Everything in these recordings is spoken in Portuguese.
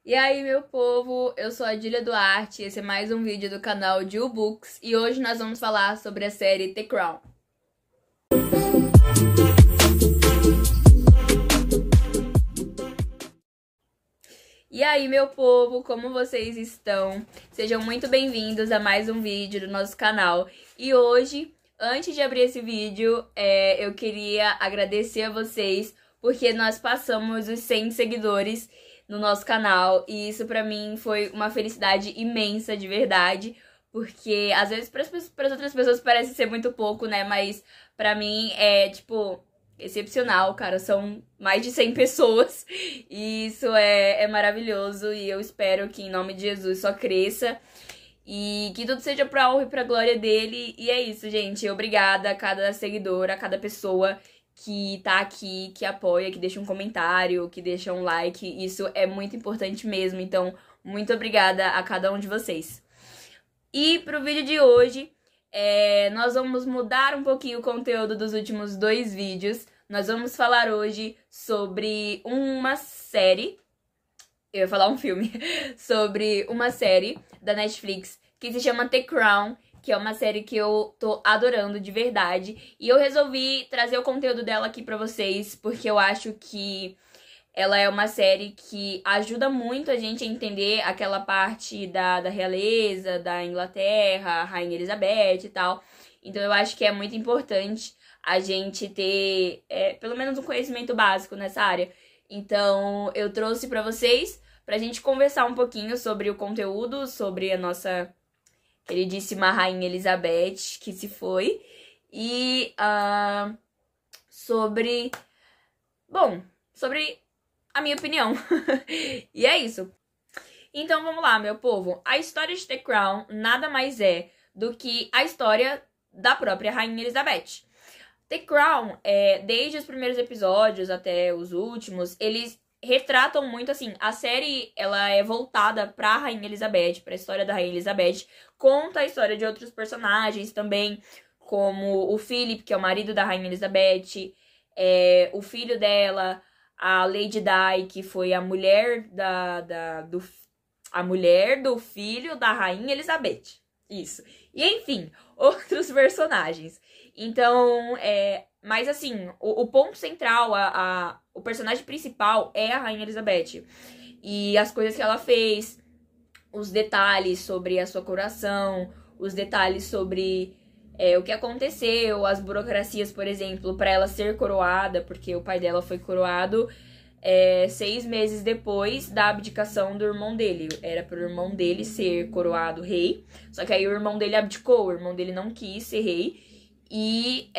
E aí, meu povo, eu sou a Dília Duarte, esse é mais um vídeo do canal de Books e hoje nós vamos falar sobre a série The Crown. E aí, meu povo, como vocês estão? Sejam muito bem-vindos a mais um vídeo do nosso canal. E hoje, antes de abrir esse vídeo, eu queria agradecer a vocês porque nós passamos os 100 seguidores no nosso canal e isso pra mim foi uma felicidade imensa, de verdade, porque às vezes para as outras pessoas parece ser muito pouco, né, mas pra mim é, tipo, excepcional, cara, são mais de 100 pessoas e isso é maravilhoso e eu espero que em nome de Jesus só cresça e que tudo seja pra honra e pra glória dele. E é isso, gente, obrigada a cada seguidor, a cada pessoa que tá aqui, que apoia, que deixa um comentário, que deixa um like. Isso é muito importante mesmo, então muito obrigada a cada um de vocês. E pro vídeo de hoje, nós vamos mudar um pouquinho o conteúdo dos últimos 2 vídeos. Nós vamos falar hoje sobre uma série, eu ia falar um filme, sobre uma série da Netflix que se chama The Crown, que é uma série que eu tô adorando de verdade. E eu resolvi trazer o conteúdo dela aqui pra vocês, porque eu acho que ela é uma série que ajuda muito a gente a entender aquela parte da realeza, da Inglaterra, Rainha Elizabeth e tal. Então eu acho que é muito importante a gente ter pelo menos um conhecimento básico nessa área. Então eu trouxe pra vocês, pra gente conversar um pouquinho sobre o conteúdo, sobre a nossa queridíssima Rainha Elizabeth, que se foi, e sobre a minha opinião. E é isso. Então vamos lá, meu povo. A história de The Crown nada mais é do que a história da própria Rainha Elizabeth. The Crown, desde os primeiros episódios até os últimos, eles retratam muito, assim, a série, ela é voltada pra Rainha Elizabeth, pra história da Rainha Elizabeth, conta a história de outros personagens também, como o Philip, que é o marido da Rainha Elizabeth, o filho dela, a Lady Di, que foi a mulher a mulher do filho da Rainha Elizabeth. Isso. E, enfim, outros personagens. Então, mas assim, o ponto central, o personagem principal é a Rainha Elizabeth. E as coisas que ela fez, os detalhes sobre a sua coroação, os detalhes sobre o que aconteceu, as burocracias, por exemplo, para ela ser coroada, porque o pai dela foi coroado 6 meses depois da abdicação do irmão dele. Era pro irmão dele ser coroado rei, só que aí o irmão dele abdicou, o irmão dele não quis ser rei. E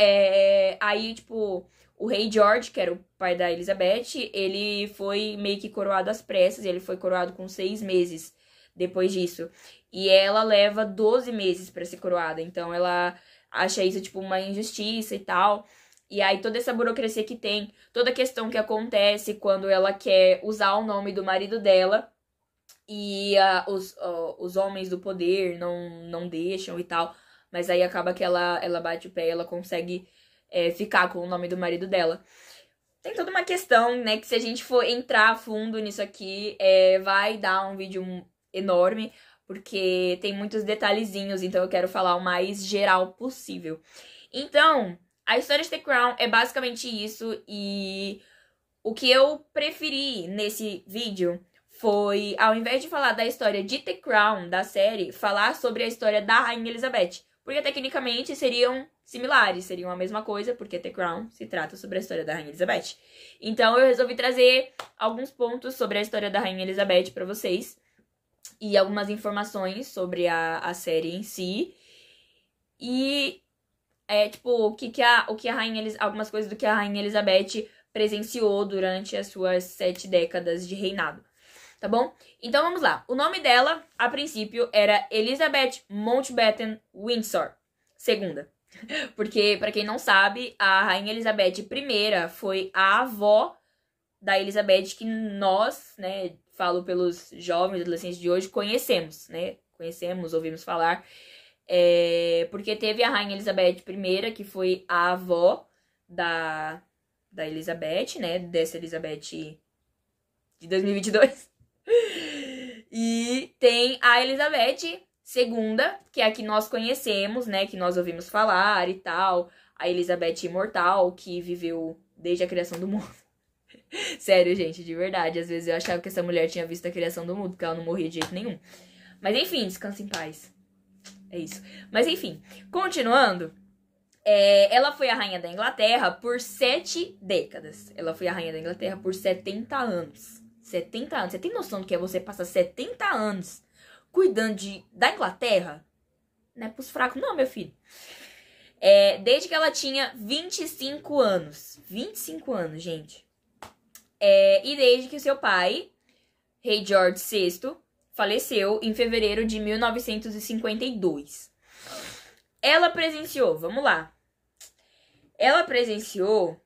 aí, tipo, o rei George, que era o pai da Elizabeth, ele foi meio que coroado às pressas, ele foi coroado com 6 meses depois disso. E ela leva 12 meses pra ser coroada, então ela acha isso, tipo, uma injustiça e tal. E aí toda essa burocracia que tem, toda a questão que acontece quando ela quer usar o nome do marido dela e os homens do poder não deixam e tal. Mas aí acaba que ela bate o pé e ela consegue ficar com o nome do marido dela. Tem toda uma questão, né, que se a gente for entrar a fundo nisso aqui, vai dar um vídeo enorme, porque tem muitos detalhezinhos, então eu quero falar o mais geral possível. Então, a história de The Crown é basicamente isso, e o que eu preferi nesse vídeo foi, ao invés de falar da história de The Crown, da série, falar sobre a história da Rainha Elizabeth. Porque tecnicamente seriam similares, seriam a mesma coisa, porque The Crown se trata sobre a história da Rainha Elizabeth. Então eu resolvi trazer alguns pontos sobre a história da Rainha Elizabeth pra vocês. E algumas informações sobre a série em si. E, tipo, algumas coisas do que a Rainha Elizabeth presenciou durante as suas 7 décadas de reinado. Tá bom? Então vamos lá. O nome dela, a princípio, era Elizabeth Mountbatten Windsor II. Porque, pra quem não sabe, a Rainha Elizabeth I foi a avó da Elizabeth que nós, né, falo pelos jovens e adolescentes de hoje, conhecemos, né? Conhecemos, ouvimos falar. Porque teve a Rainha Elizabeth I, que foi a avó da Elizabeth, né? Dessa Elizabeth de 2022. E tem a Elizabeth II, que é a que nós conhecemos, né? Que nós ouvimos falar e tal. A Elizabeth imortal, que viveu desde a criação do mundo. Sério, gente, de verdade. Às vezes eu achava que essa mulher tinha visto a criação do mundo, porque ela não morria de jeito nenhum. Mas enfim, descansa em paz. É isso. Mas enfim, continuando. Ela foi a rainha da Inglaterra por 7 décadas. Ela foi a rainha da Inglaterra por 70 anos. 70 anos. Você tem noção do que é você passar 70 anos cuidando da Inglaterra? Não é pros fracos, não, meu filho. Desde que ela tinha 25 anos. 25 anos, gente. E desde que o seu pai, rei George VI, faleceu em fevereiro de 1952. Ela presenciou, vamos lá. Ela presenciou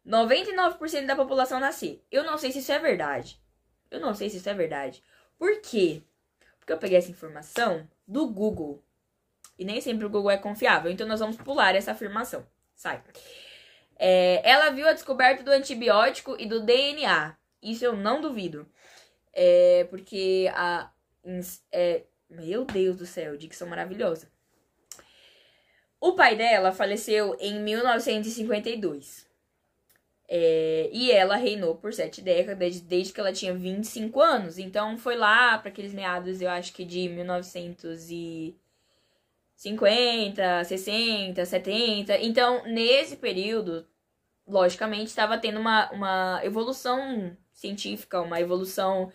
99% da população nascer. Eu não sei se isso é verdade. Por quê? Porque eu peguei essa informação do Google. E nem sempre o Google é confiável. Então nós vamos pular essa afirmação. Sai. Ela viu a descoberta do antibiótico e do DNA. Isso eu não duvido. Porque meu Deus do céu, dicção maravilhosa. O pai dela faleceu em 1952. E ela reinou por 7 décadas, desde que ela tinha 25 anos. Então foi lá para aqueles meados, eu acho que de 1950, 60, 70. Então, nesse período, logicamente, estava tendo uma evolução científica, uma evolução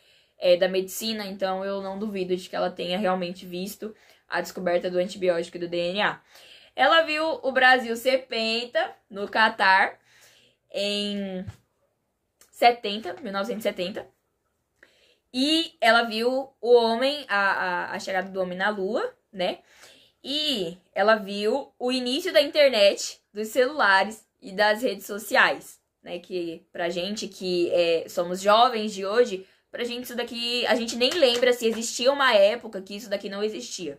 da medicina. Então, eu não duvido de que ela tenha realmente visto a descoberta do antibiótico e do DNA. Ela viu o Brasil ser penta no Catar em 1970. E ela viu o homem, a chegada do homem na Lua, né? E ela viu o início da internet, dos celulares e das redes sociais, né? Que pra gente que somos jovens de hoje, pra gente isso daqui, a gente nem lembra se existia uma época que isso daqui não existia.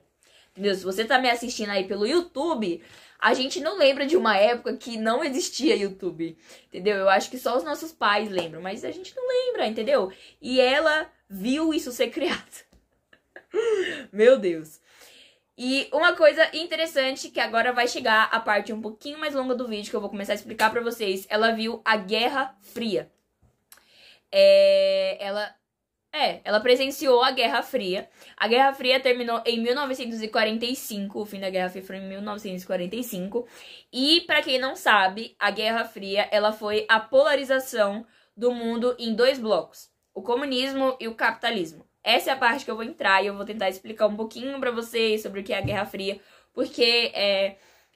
Entendeu? Se você tá me assistindo aí pelo YouTube, a gente não lembra de uma época que não existia YouTube, entendeu? Eu acho que só os nossos pais lembram, mas a gente não lembra, entendeu? E ela viu isso ser criado. Meu Deus. E uma coisa interessante, que agora vai chegar a parte um pouquinho mais longa do vídeo, que eu vou começar a explicar pra vocês. Ela viu a Guerra Fria. Ela presenciou a Guerra Fria. A Guerra Fria terminou em 1945. O fim da Guerra Fria foi em 1945. E, pra quem não sabe, a Guerra Fria, ela foi a polarização do mundo em 2 blocos. O comunismo e o capitalismo. Essa é a parte que eu vou entrar e eu vou tentar explicar um pouquinho pra vocês sobre o que é a Guerra Fria. Porque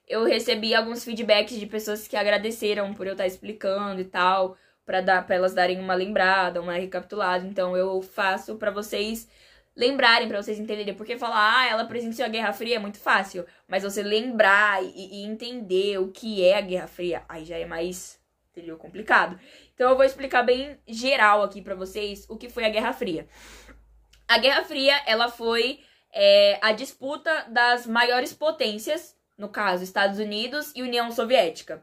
eu recebi alguns feedbacks de pessoas que agradeceram por eu estar explicando e tal, pra elas darem uma lembrada, uma recapitulada. Então eu faço pra vocês lembrarem, pra vocês entenderem. Porque falar, ela presenciou a Guerra Fria é muito fácil. Mas você lembrar e entender o que é a Guerra Fria, aí já é mais, entendeu, complicado. Então eu vou explicar bem geral aqui pra vocês o que foi a Guerra Fria. A Guerra Fria, ela foi a disputa das maiores potências, no caso, Estados Unidos e União Soviética.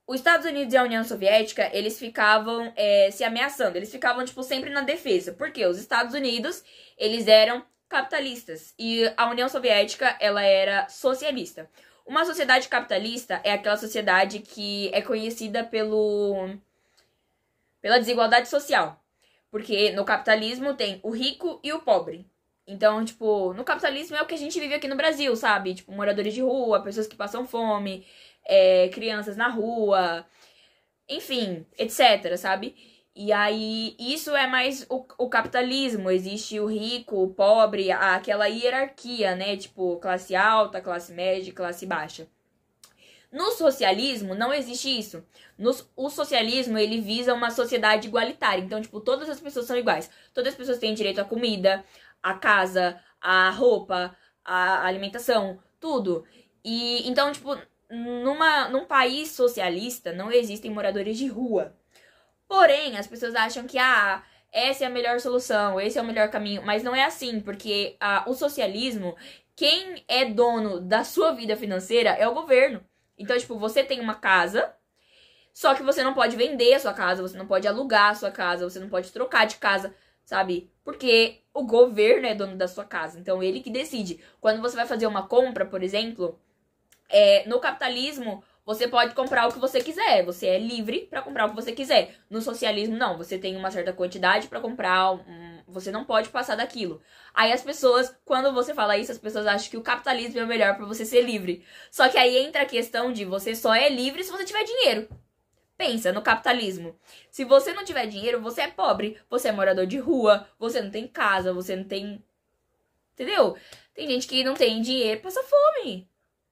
Os Estados Unidos e a União Soviética, eles ficavam se ameaçando, eles ficavam, tipo, sempre na defesa. Porque os Estados Unidos, eles eram capitalistas e a União Soviética, ela era socialista. Uma sociedade capitalista é aquela sociedade que é conhecida pela desigualdade social. Porque no capitalismo tem o rico e o pobre. Então, tipo, no capitalismo é o que a gente vive aqui no Brasil, sabe? Tipo, moradores de rua, pessoas que passam fome, crianças na rua, enfim, etc, sabe? E aí, isso é mais o capitalismo. Existe o rico, o pobre, aquela hierarquia, né? Tipo, classe alta, classe média, classe baixa. No socialismo, não existe isso. O socialismo, ele visa uma sociedade igualitária. Então, tipo, todas as pessoas são iguais. Todas as pessoas têm direito à comida, à casa, à roupa, à alimentação, tudo. E, então, tipo, num país socialista, não existem moradores de rua. Porém, as pessoas acham que, essa é a melhor solução, esse é o melhor caminho. Mas não é assim, porque o socialismo, quem é dono da sua vida financeira é o governo. Então, tipo, você tem uma casa, só que você não pode vender a sua casa, você não pode alugar a sua casa, você não pode trocar de casa. sabe? Porque o governo é dono da sua casa, então ele que decide. Quando você vai fazer uma compra, por exemplo, no capitalismo, você pode comprar o que você quiser, você é livre pra comprar o que você quiser. No socialismo, não, você tem uma certa quantidade pra comprar, você não pode passar daquilo. Aí as pessoas, quando você fala isso, as pessoas acham que o capitalismo é o melhor pra você ser livre. Só que aí entra a questão de você só é livre se você tiver dinheiro. Pensa no capitalismo. Se você não tiver dinheiro, você é pobre, você é morador de rua, você não tem casa, você não tem... Entendeu? Tem gente que não tem dinheiro, passa fome.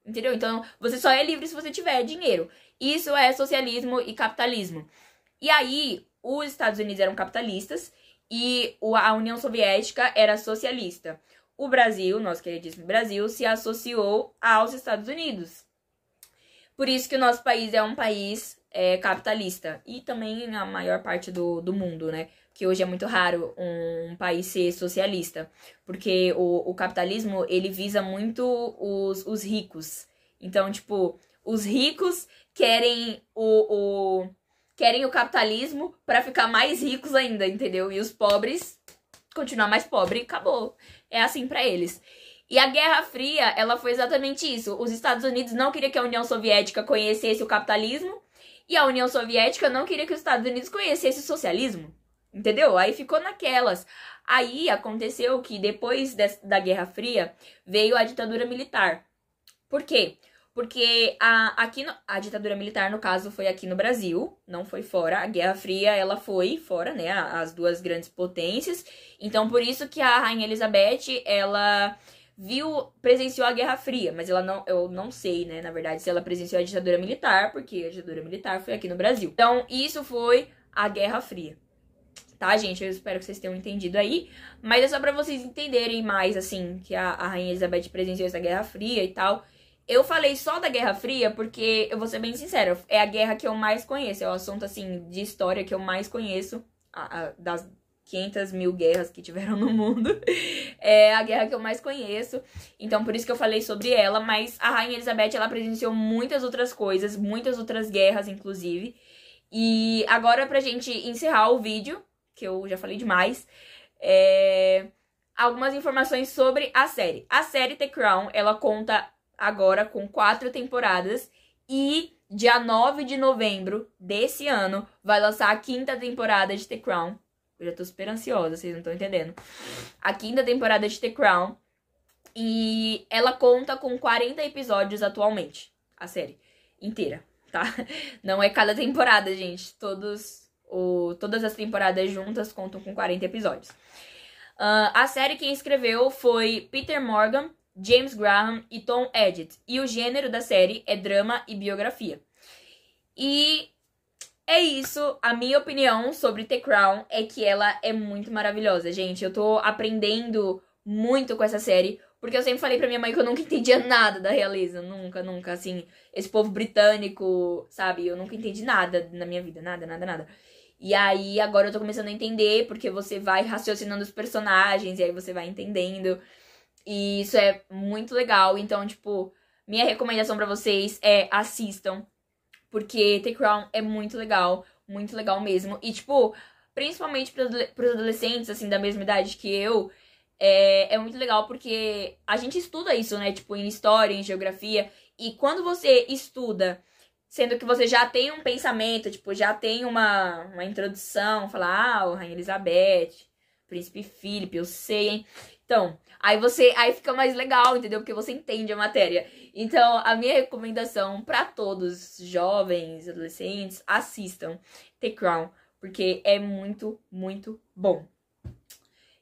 Entendeu? Então, você só é livre se você tiver dinheiro. Isso é socialismo e capitalismo. E aí, os Estados Unidos eram capitalistas e a União Soviética era socialista. O Brasil, nosso queridíssimo Brasil, se associou aos Estados Unidos. Por isso que o nosso país é um país capitalista. E também na maior parte do mundo, né? Que hoje é muito raro um país ser socialista. Porque o capitalismo, ele visa muito os ricos. Então, tipo, os ricos querem querem o capitalismo pra ficar mais ricos ainda, entendeu? E os pobres continuar mais pobre e acabou. É assim pra eles. E a Guerra Fria, ela foi exatamente isso. Os Estados Unidos não queriam que a União Soviética conhecesse o capitalismo e a União Soviética não queria que os Estados Unidos conhecessem o socialismo. Entendeu? Aí ficou naquelas. Aí aconteceu que depois da Guerra Fria veio a ditadura militar. Por quê? Porque a ditadura militar, no caso, foi aqui no Brasil, não foi fora. A Guerra Fria, ela foi fora, né? As duas grandes potências. Então, por isso que a Rainha Elizabeth, ela presenciou a Guerra Fria, mas eu não sei, né, na verdade, se ela presenciou a ditadura militar, porque a ditadura militar foi aqui no Brasil. Então, isso foi a Guerra Fria. Tá, gente? Eu espero que vocês tenham entendido aí. Mas é só pra vocês entenderem mais, assim, que a Rainha Elizabeth presenciou essa Guerra Fria e tal. Eu falei só da Guerra Fria porque, eu vou ser bem sincera, é a guerra que eu mais conheço. É o assunto, assim, de história que eu mais conheço. Das 500 mil guerras que tiveram no mundo. É a guerra que eu mais conheço. Então, por isso que eu falei sobre ela. Mas a Rainha Elizabeth, ela presenciou muitas outras coisas. Muitas outras guerras, inclusive. E agora, pra gente encerrar o vídeo, que eu já falei demais, algumas informações sobre a série. A série The Crown, ela conta agora com 4 temporadas e dia 9 de novembro desse ano vai lançar a 5ª temporada de The Crown. Eu já tô super ansiosa, vocês não estão entendendo. A 5ª temporada de The Crown. E ela conta com 40 episódios atualmente, a série inteira, tá? Não é cada temporada, gente. Todas as temporadas juntas contam com 40 episódios. A série quem escreveu foi Peter Morgan, James Graham e Tom Edgett. E o gênero da série é drama e biografia. E é isso. A minha opinião sobre The Crown é que ela é muito maravilhosa, gente. Eu tô aprendendo muito com essa série, porque eu sempre falei pra minha mãe que eu nunca entendia nada da realeza. Nunca, nunca, assim. Esse povo britânico, sabe? Eu nunca entendi nada na minha vida. Nada, nada, nada. E aí, agora eu tô começando a entender, porque você vai raciocinando os personagens, e aí você vai entendendo. E isso é muito legal. Então, tipo, minha recomendação pra vocês é assistam. Porque The Crown é muito legal mesmo. E, tipo, principalmente pros adolescentes, assim, da mesma idade que eu, é muito legal porque a gente estuda isso, né? Tipo, em história, em geografia. E quando você estuda, sendo que você já tem um pensamento, tipo, já tem uma introdução, falar, o Rainha Elizabeth, Príncipe Philip, eu sei, hein? Então, aí fica mais legal, entendeu? Porque você entende a matéria. Então, a minha recomendação pra todos, jovens, adolescentes, assistam The Crown, porque é muito, muito bom.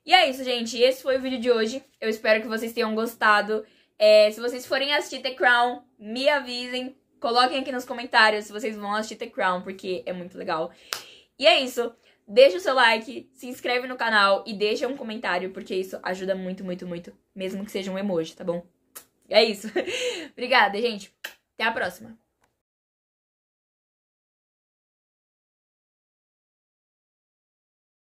E é isso, gente. Esse foi o vídeo de hoje. Eu espero que vocês tenham gostado. Se vocês forem assistir The Crown, me avisem. Coloquem aqui nos comentários se vocês vão assistir The Crown, porque é muito legal. E é isso. Deixa o seu like, se inscreve no canal e deixa um comentário, porque isso ajuda muito, muito, muito. Mesmo que seja um emoji, tá bom? É isso. Obrigada, gente. Até a próxima.